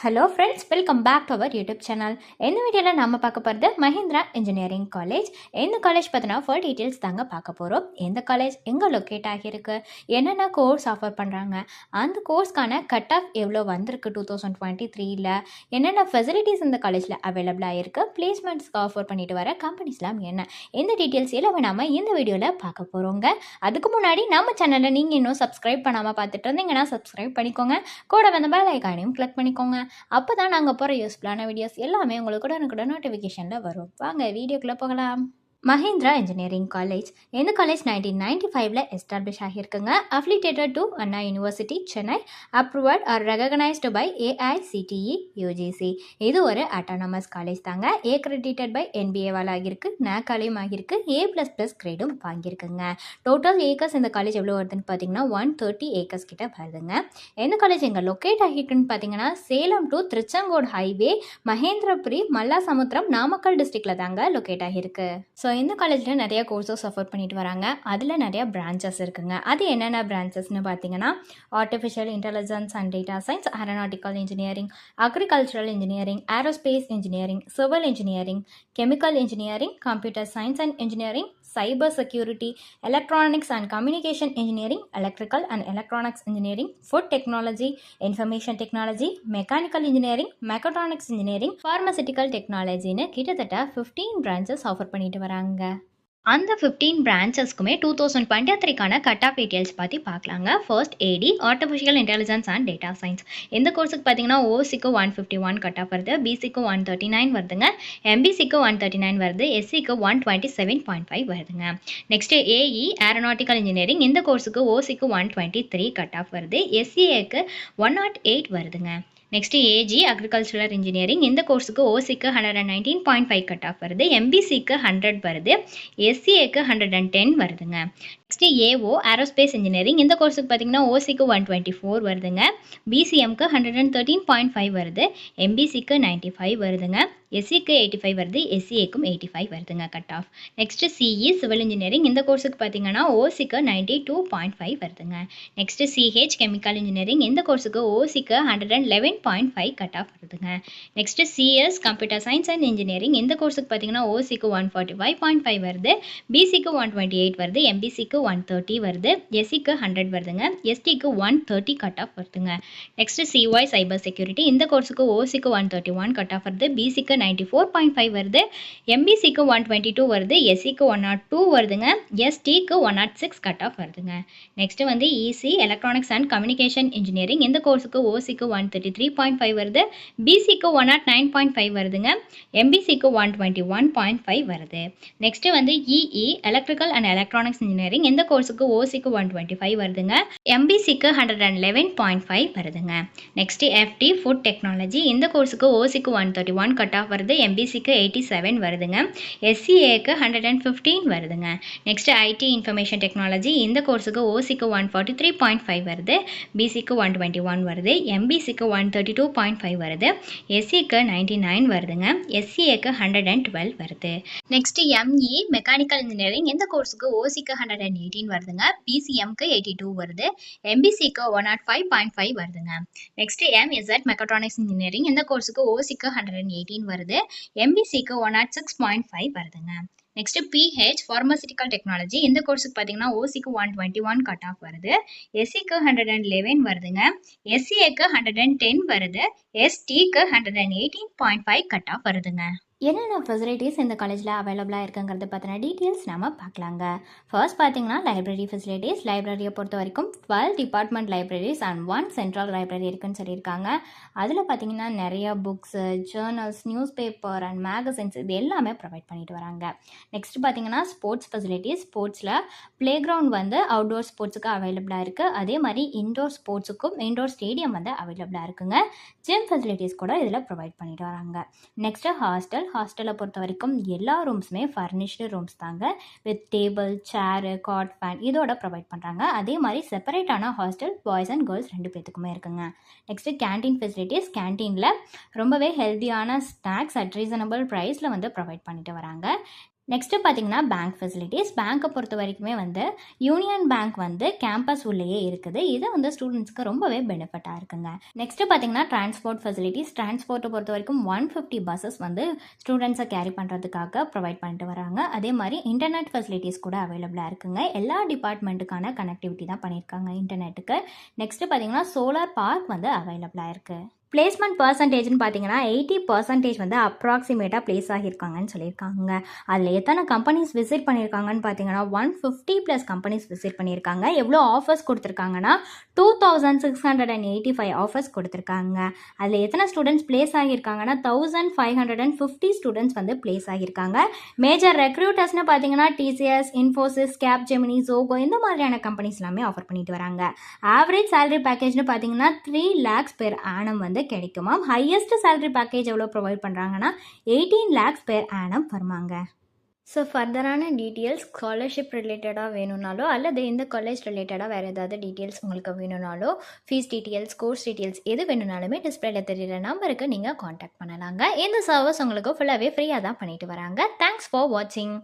Hello friends, welcome back to our YouTube channel. இந்த வீடியோவில் நம்ம பார்க்க போகிறது மஹிந்திரா இன்ஜினியரிங் காலேஜ். இந்த காலேஜ் பார்த்தீங்கன்னா ஃபுல் டீட்டெயில்ஸ் தாங்க பார்க்க போகிறோம். எந்த காலேஜ் எங்கே லொக்கேட் ஆகியிருக்கு, என்னென்ன கோர்ஸ் ஆஃபர் பண்ணுறாங்க, அந்த கோர்ஸ்க்கான கட் ஆஃப் எவ்வளோ வந்திருக்கு 2023ல், என்னென்ன ஃபெசிலிட்டிஸ் இந்த காலேஜில் அவைலபிளாக இருக்குது, பிளேஸ்மெண்ட்ஸ்க்கு ஆஃபர் பண்ணிட்டு வர கம்பெனிஸ்லாம் என்ன, இந்த டீட்டெயில்ஸ் எல்லாமே நம்ம இந்த வீடியோவில் பார்க்க போகிறோங்க. அதுக்கு முன்னாடி நம்ம சேனலை நீங்கள் இன்னும் சப்ஸ்கிரைப் பண்ணாமல் பார்த்துட்டு இருந்தீங்கன்னா சப்ஸ்கிரைப் பண்ணிக்கோங்க. கூட வந்த பெல் ஐக்கானையும் கிளிக் பண்ணிக்கோங்க. அப்போ தான் நாங்கள் போகிற யூஸ்ஃபுல்லான வீடியோஸ் எல்லாமே உங்களுக்கு உடனுக்குடன் நோட்டிஃபிகேஷனில் வரும். வாங்க வீடியோக்குள்ளே போகலாம். Mahindra engineering college. இந்த காலேஜ் 1995ல் எஸ்டாப்ளிஷ் ஆகியிருக்குங்க. Affiliated to Anna university Chennai, approved or recognised by AICTE UGC. இது ஒரு அட்டானமஸ் காலேஜ் தாங்க. ஏக்ரெடிட்டட் பை என்பிஏவால் ஆகியிருக்கு, நேக்காலையும் ஆகியிருக்கு, A++ கிரேடும் வாங்கியிருக்குங்க. டோட்டல் ஏக்கர்ஸ் இந்த காலேஜ் எவ்வளோ வருதுன்னு பார்த்தீங்கன்னா 130 ஏக்கர்ஸ் கிட்ட வருதுங்க. இந்த காலேஜ் எங்கே லொக்கேட் ஆகியிருக்குன்னு பார்த்தீங்கன்னா சேலம் டு திருச்செங்கோடு ஹைவே, மகேந்திரபுரி, மல்லாசமுத்திரம், நாமக்கல் டிஸ்ட்ரிக்டில் தாங்க லொக்கேட் ஆகியிருக்கு. ஸோ இந்த காலேஜில் நிறைய கோர்சஸ் ஆஃபர் பண்ணிட்டு வராங்க. அதில் நிறையா பிரான்ச்சஸ் இருக்குங்க. அது என்னென்ன பிரான்ச்சஸ்னு பார்த்தீங்கன்னா artificial intelligence and data science, aeronautical engineering, agricultural engineering, aerospace engineering, civil engineering, chemical engineering, computer science and engineering, cyber security, electronics and communication engineering, electrical and electronics engineering, food technology, information technology, mechanical engineering, mechatronics engineering, pharmaceutical technology னு கிட்டத்தட்ட 15 branches offer பண்ணிட்டு வராங்க. அந்த 15 பிரான்ச்சஸ்க்குமே 2023க்கான cut off details பற்றி பார்க்கலாங்க. First AD artificial intelligence and data science. இந்த கோர்ஸுக்கு பார்த்தீங்கன்னா ஓசிக்கு 151 கட் ஆஃப் வருது, பிசிக்கு 139 வருதுங்க, எம்பிசிக்கு 139 வருது, எஸ்சிக்கு 127.5 வருதுங்க. Next AE aeronautical engineering. இந்த கோர்ஸுக்கு ஓசிக்கு 123 கட் ஆஃப் வருது, எஸ்சிஏக்கு 108 வருதுங்க. Next AG agricultural engineering. இந்த கோர்ஸுக்கு ஓசிக்கு 119.5 கட் ஆஃப் வருது, எம்பிசிக்கு 100 வருது, எஸ்சிஏக்கு 110 வருதுங்க. Next AO aerospace engineering. இந்த கோர்ஸுக்கு பார்த்தீங்கன்னா ஓசிக்கு 124 வருதுங்க, பிசிஎம்க்கு 113.5 வருது, எம்பிசிக்கு 95 வருதுங்க, எஸ்சிக்கு 85 வருது, எஸ்சிஏக்கும் 85 வருதுங்க cut off. Next CE civil engineering. இந்த கோர்ஸுக்கு பார்த்தீங்கன்னா ஓசிக்கு 92.5 வருதுங்க. Next CH chemical engineering. இந்த கோர்ஸுக்கு ஓசிக்கு 111.5 கட் ஆஃப் வருதுங்க. Next CS computer science and engineering. இந்த கோர்ஸுக்கு பார்த்தீங்கன்னா ஓசிக்கு 145.5 வருது, பிசிக்கு 128 வருது, எம்பிசிக்கு 130 வருது, எஸ்சிக்கு 100 வருதுங்க, எஸ்டிக்கு 130 கட் ஆஃப் வருதுங்க. Next CY cyber security. இந்த கோர்ஸுக்கு ஓசிக்கு 131 கட் ஆஃப் வருது, பிசிக்கு 94.5 வருது, எம்பிசிக்கு 122 வருது, எஸ்சிக்கு 102 வருதுங்க, எஸ்டிக்கு 106 கட் ஆஃப் வருதுங்க. நெக்ஸ்ட் வந்து EC electronics and communication engineering. இந்த கோர்ஸுக்கு ஓசிக்கு 133.5 வருது, பிசிக்கு 109.5 வருதுங்க, எம்பிசிக்கு 121.5 வருது. நெக்ஸ்ட் வந்து EE electrical and electronics engineering. இந்த கோர்ஸுக்கு ஓசிக்கு 125 வருதுங்க, எம்பிசிக்கு 111.5 வருதுங்க. Next FT food technology. இந்த கோர்ஸுக்கு ஓசிக்கு 131 கட் ஆஃப் வருது, எம்பிசிக்கு 87 வருதுங்க, எஸ்சிஏக்கு 115 வருதுங்க. Next ID information technology. இந்த கோர்ஸுக்கு ஓசிக்கு 143.5 வருது, பிசிக்கு 121 வருது, எம்பிசிக்கு 132.5 வருது, எஸ்சிக்கு 99 வருதுங்க, எஸ்சிஏக்கு 112 வருது. Next ME mechanical engineering. இந்த கோர்ஸுக்கு ஓசிக்கு 118 வருதுங்க, பிசிஎம்க்கு 82 வருது, எம்பிசிக்கு 105.5 வருதுங்க. Next MZ mechatronics engineering. இந்த கோர்ஸுக்கு ஓசிக்கு 118 வருது, எம்பிசிக்கு 106.5 வருதுங்க. Next PH pharmaceutical technology. இந்த கோர்ஸுக்கு பார்த்தீங்கன்னா ஓசிக்கு 121 கட் ஆஃப் வருது, எஸ்சிக்கு 111 வருதுங்க, எஸ்சிஏக்கு 110 வருது, எஸ்டிக்கு 118.5 கட் ஆஃப் வருதுங்க. என்னென்ன ஃபெசிலிட்டிஸ் இந்த காலேஜில் அவைலபிளாக இருக்குங்கிறது பற்றின டீட்டெயில்ஸ் நம்ம பார்க்கலாங்க. ஃபர்ஸ்ட் பார்த்தீங்கன்னா லைப்ரரி ஃபெசிலிட்டிஸ். லைப்ரரியை பொறுத்த வரைக்கும் 12 department libraries and 1 central library இருக்குன்னு சொல்லியிருக்காங்க. அதில் பார்த்தீங்கன்னா நிறைய books, journals, news paper and magazines இது எல்லாமே ப்ரொவைட் பண்ணிட்டு வராங்க. நெக்ஸ்ட் பார்த்தீங்கன்னா ஸ்போர்ட்ஸ் ஃபெசிலிட்டிஸ். ஸ்போர்ட்ஸில் ப்ளே கிரவுண்ட் வந்து அவுட்டோர் ஸ்போர்ட்ஸுக்கு அவைலபிளாக இருக்குது. அதே மாதிரி இன்டோர் ஸ்போர்ட்ஸுக்கும் இன்டோர் ஸ்டேடியம் வந்து அவைலபிளாக இருக்குங்க. ஜிம் ஃபெசிலிட்டிஸ் கூட இதில் ப்ரொவைட் பண்ணிட்டு வராங்க. நெக்ஸ்ட்டு ஹாஸ்டலை பொறுத்த வரைக்கும் எல்லா ரூம்ஸுமே ஃபர்னிஷ்டு ரூம்ஸ் தாங்க, with table, chair, cot, fan இதோட ப்ரொவைட் பண்ணுறாங்க. அதே மாதிரி செப்பரேட்டான ஹாஸ்டல் பாய்ஸ் அண்ட் கேர்ள்ஸ் 2 பேத்துக்குமே இருக்குங்க. Next canteen facilities. கேன்டீனில் ரொம்பவே ஹெல்த்தியான ஸ்நாக்ஸ் அட் ரீசனபிள் ப்ரைஸில் வந்து ப்ரொவைட் பண்ணிட்டு வராங்க. நெக்ஸ்ட்டு பார்த்தீங்கன்னா பேங்க் ஃபெசிலிட்டிஸ். பேங்க்கை பொறுத்த வரைக்குமே வந்து யூனியன் பேங்க் வந்து கேம்பஸ் உள்ளேயே இருக்குது. இது வந்து ஸ்டூடெண்ட்ஸ்க்கு ரொம்பவே பெனிஃபிட்டாக இருக்குங்க. நெக்ஸ்ட்டு பார்த்தீங்கன்னா டிரான்ஸ்போர்ட் ஃபெசிலிட்டிஸ். டிரான்ஸ்போர்ட்டை பொறுத்த வரைக்கும் 150 பஸ்ஸஸ் வந்து ஸ்டூடெண்ட்ஸை கேரி பண்ணுறதுக்காக ப்ரொவைட் பண்ணிட்டு வராங்க. அதே மாதிரி இன்டர்நெட் ஃபெசிலிட்டிஸ் கூட அவைலபிளாக இருக்குங்க. எல்லா டிபார்ட்மெண்ட்டுக்கான கனெக்டிவிட்டி தான் பண்ணியிருக்காங்க இன்டர்நெட்டுக்கு. நெக்ஸ்ட்டு பார்த்தீங்கன்னா சோலார் பார்க் வந்து அவைலபிளாக இருக்குது. பிளேஸ்மெண்ட் பர்சன்டேஜ்னு பார்த்தீங்கன்னா 80% வந்து அப்ராக்சிமேட்டாக பிளேஸ் ஆகியிருக்காங்கன்னு சொல்லியிருக்காங்க. அதில் எத்தனை கம்பெனிஸ் விசிட் பண்ணியிருக்காங்கன்னு பார்த்தீங்கன்னா 150+ கம்பெனிஸ் விசிட் பண்ணியிருக்காங்க. எவ்வளோ ஆஃபர்ஸ் கொடுத்துருக்காங்கன்னா 2685 ஆஃபர்ஸ் கொடுத்துருக்காங்க. அதில் எத்தனை ஸ்டூடெண்ட்ஸ் பிளேஸ் ஆகியிருக்காங்கன்னா 1550 ஸ்டூடெண்ட்ஸ் வந்து பிளேஸ் ஆகியிருக்காங்க. மேஜர் ரெக்ரூட்டர்ஸ்னு பார்த்தீங்கன்னா டிசிஎஸ், இன்ஃபோசிஸ், கேப்ஜெமினி, ஜோகோ இந்த மாதிரியான கம்பெனிஸ் எல்லாமே ஆஃபர் பண்ணிட்டு வராங்க. ஆவரேஜ் சேலரி பேக்கேஜ்னு பார்த்தீங்கன்னா 3 lakhs பெர் ஆனம் வந்து கிடைக்குமாம். ஹையஸ்ட் சேலரி பேக்கேஜ் எவ்வளோ ப்ரொவைட் பண்ணுறாங்கன்னா 18 lakhs பெர் ஆனம் வருமாங்க. ஸோ ஃபர்தரான டீட்டெயில்ஸ் ஸ்காலர்ஷிப் ரிலேட்டடாக வேணும்னாலோ அல்லது இந்த காலேஜ் ரிலேட்டடாக வேறு ஏதாவது டீட்டெயில்ஸ் உங்களுக்கு வேணும்னாலோ ஃபீஸ் டீட்டெயில்ஸ், கோர்ஸ் டீட்டெயில்ஸ் எது வேணும்னாலுமே டிஸ்பிளேல தெரியுற நம்பருக்கு நீங்கள் காண்டாக்ட் பண்ணலாங்க. இந்த சர்வீஸ் உங்களுக்கு ஃபுல்லாகவே ஃப்ரீயாக தான் பண்ணிட்டு வராங்க. தேங்க்ஸ் ஃபார் வாட்சிங்.